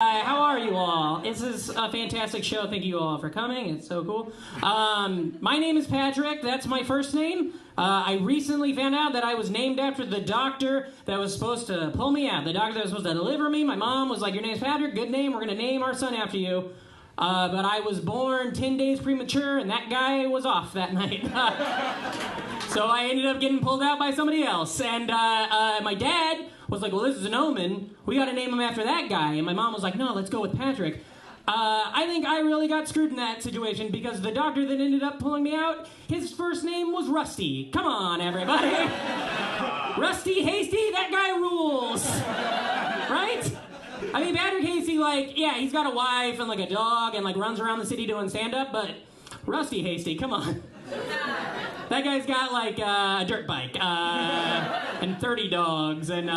How are you all? This is a fantastic show. Thank you all for coming. It's so cool. My name is Patrick. That's my first name. I recently found out that I was named after the doctor that was supposed to pull me out. The doctor that was supposed to deliver me. My mom was like, "Your name's Patrick. Good name. We're going to name our son after you." But I was born 10 days premature, and that guy was off that night. So I ended up getting pulled out by somebody else. And my dad was like, "Well, this is an omen. We got to name him after that guy." And my mom was like, "No, let's go with Patrick." I think I really got screwed in that situation because the doctor that ended up pulling me out, his first name was Rusty. Come on, everybody. Rusty Hastie, that guy rules. Right? I mean, Patrick Hastie, yeah, he's got a wife and, a dog and, runs around the city doing stand-up, but Rusty Hastie, come on. That guy's got, a dirt bike, and 30 dogs, and,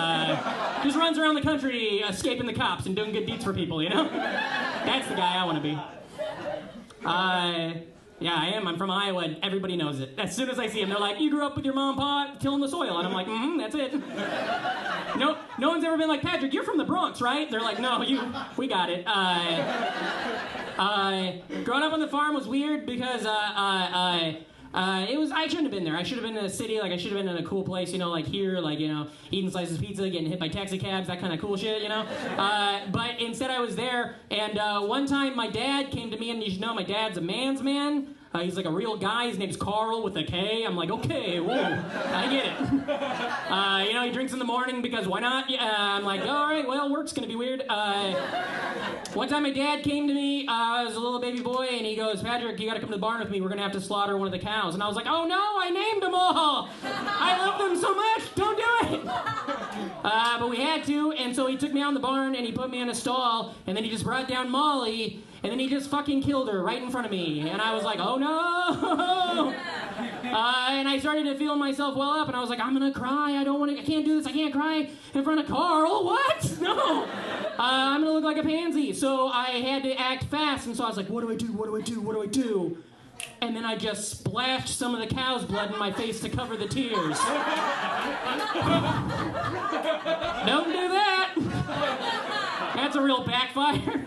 just runs around the country escaping the cops and doing good deeds for people, you know? That's the guy I want to be. Yeah, I am. I'm from Iowa, and everybody knows it. As soon as I see him, they're like, "You grew up with your mom and pa tilling the soil," and I'm like, that's it. No one's ever been like, "Patrick, you're from the Bronx, right?" They're like, "No, we got it." Growing up on the farm was weird because I shouldn't have been there. I should have been in a city, I should have been in a cool place, here, eating slices of pizza, getting hit by taxi cabs, that kind of cool shit, But instead I was there, and one time my dad came to me, and you should know my dad's a man's man. He's a real guy. His name's Carl with a K. I'm like, okay, whoa, I get it. He drinks in the morning because why not? I'm like, all right, well, work's gonna be weird. One time my dad came to me, I was a little baby boy, and he goes, "Patrick, you gotta come to the barn with me. We're gonna have to slaughter one of the cows." And I was like, "Oh no, I named them all. I love them so much, don't do it." But we had to, and so he took me out in the barn, and he put me in a stall, and then he just brought down Molly, and then he just fucking killed her right in front of me. And I was like, "Oh no!" And I started to feel myself well up, and I was like, "I'm gonna cry. I can't do this. I can't cry in front of Carl. What? No. I'm gonna look like a pansy." So I had to act fast, and so I was like, "What do I do? What do I do? What do I do?" And then I just splashed some of the cow's blood in my face to cover the tears. Don't do that. That's a real backfire.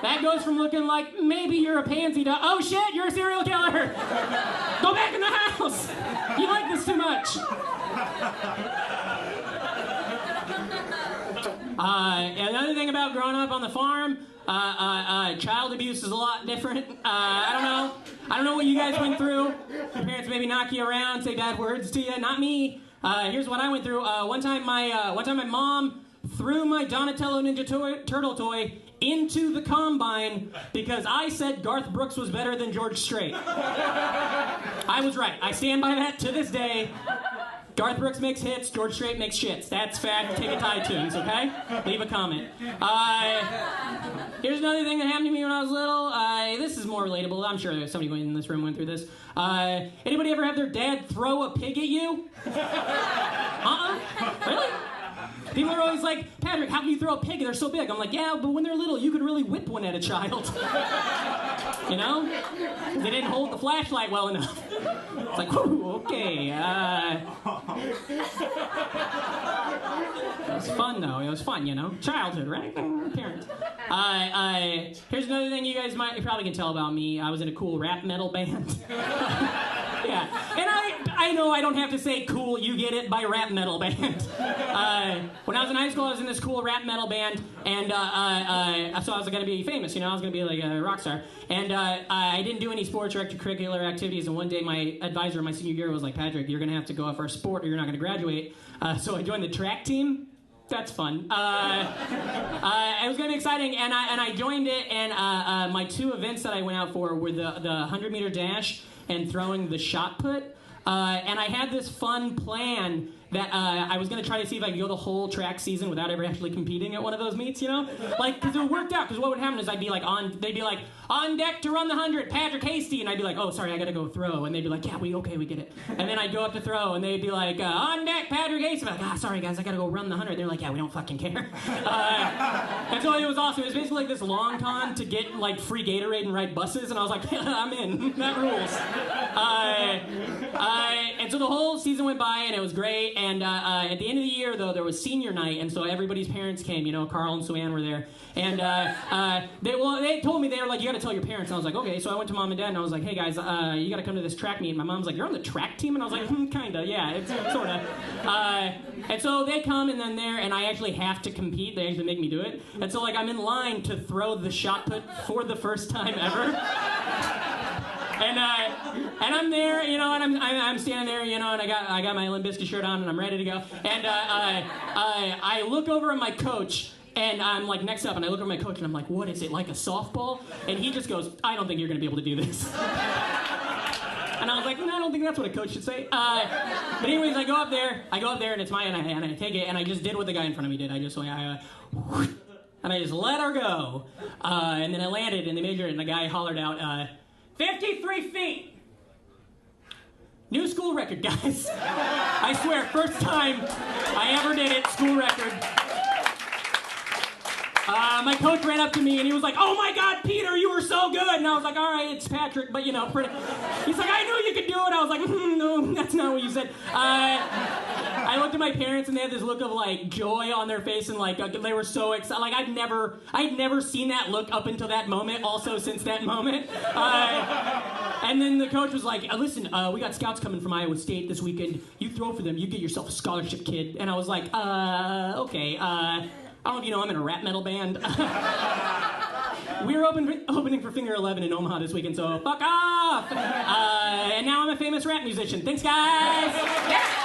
That goes from looking like maybe you're a pansy to, "Oh shit, you're a serial killer. Go back in the house. You like this too much." Another thing about growing up on the farm, child abuse is a lot different. I don't know what you guys went through. Your parents maybe knock you around, say bad words to you. Not me. Here's what I went through. One time my mom threw my Donatello Ninja Turtle toy into the combine because I said Garth Brooks was better than George Strait. I was right. I stand by that to this day. Garth Brooks makes hits, George Strait makes shits. That's fact. Take it to iTunes, okay? Leave a comment. Here's another thing that happened to me when I was little. This is more relatable. I'm sure somebody in this room went through this. Anybody ever have their dad throw a pig at you? Really? People are always like, "Patrick, how can you throw a pig? They're so big." I'm like, "Yeah, but when they're little, you could really whip one at a child." They didn't hold the flashlight well enough. It's like, whew, okay. It was fun, though. It was fun, Childhood, right? Parents. Here's another thing you guys probably can tell about me. I was in a cool rap metal band. Yeah, and I know I don't have to say "cool," you get it, by rap metal band. When I was in high school, I was in this cool rap metal band, and so I was gonna be famous, I was gonna be like a rock star. And I didn't do any sports or extracurricular activities, and one day my advisor my senior year was like, "Patrick, you're gonna have to go off our sport or you're not gonna graduate." So I joined the track team. That's fun. It was gonna be exciting, and I joined it, and my two events that I went out for were the 100-meter dash and throwing the shot put. And I had this fun plan that I was going to try to see if I could go the whole track season without ever actually competing at one of those meets, because it worked out. Because what would happen is they'd be like, "On deck to run the 100, Patrick Hastie," and I'd be like, "Oh, sorry, I got to go throw," and they'd be like, "Yeah, we get it." And then I'd go up to throw, and they'd be like, "On deck, Patrick Hastie," and I'm like, "Sorry guys, I got to go run the 100." They're like, "Yeah, we don't fucking care." And so it was awesome. It was basically like this long con to get free Gatorade and ride buses, and I was like, "I'm in. That rules." And so the whole season went by, and it was great. And at the end of the year, though, there was senior night, and so everybody's parents came. You know, Carl and Sue Ann were there. And they told me, they were like, you got to tell your parents. And I was like, okay. So I went to mom and dad, and I was like, hey, guys, you got to come to this track meet. And my mom's like, you're on the track team? And I was like, kind of, yeah, it's sort of. And so they come, and then and I actually have to compete. They actually make me do it. And so, like, I'm in line to throw the shot put for the first time ever. And I'm there, you know, and I'm standing there, you know, and I got my Limp Bizkit shirt on, and I'm ready to go. And I look over at my coach, and I'm like next up, and I look at my coach, and I'm like, what is it, like a softball? And he just goes, I don't think you're gonna be able to do this. And I was like, no, I don't think that's what a coach should say. But anyways, I go up there, and it's mine, and I take it, and I just did what the guy in front of me did. I just and I just let her go. And then I landed, and they measured it, and the guy hollered out, 53 feet. New school record, guys. I swear, first time I ever did it, school record. My coach ran up to me and he was like, oh my God, Peter, you were so good. And I was like, all right, it's Patrick, but you know, he's like, I knew you could do it. I was like, no, that's not what you said. I looked at my parents and they had this look of like joy on their face and like they were so excited. Like I'd never seen that look up until that moment, also since that moment. And then the coach was like, listen, we got scouts coming from Iowa State this weekend. You throw for them, you get yourself a scholarship, kid. And I was like, okay, I don't know if you know, I'm in a rap metal band. We were opening for Finger 11 in Omaha this weekend, so fuck off! And now I'm a famous rap musician. Thanks, guys! Yeah.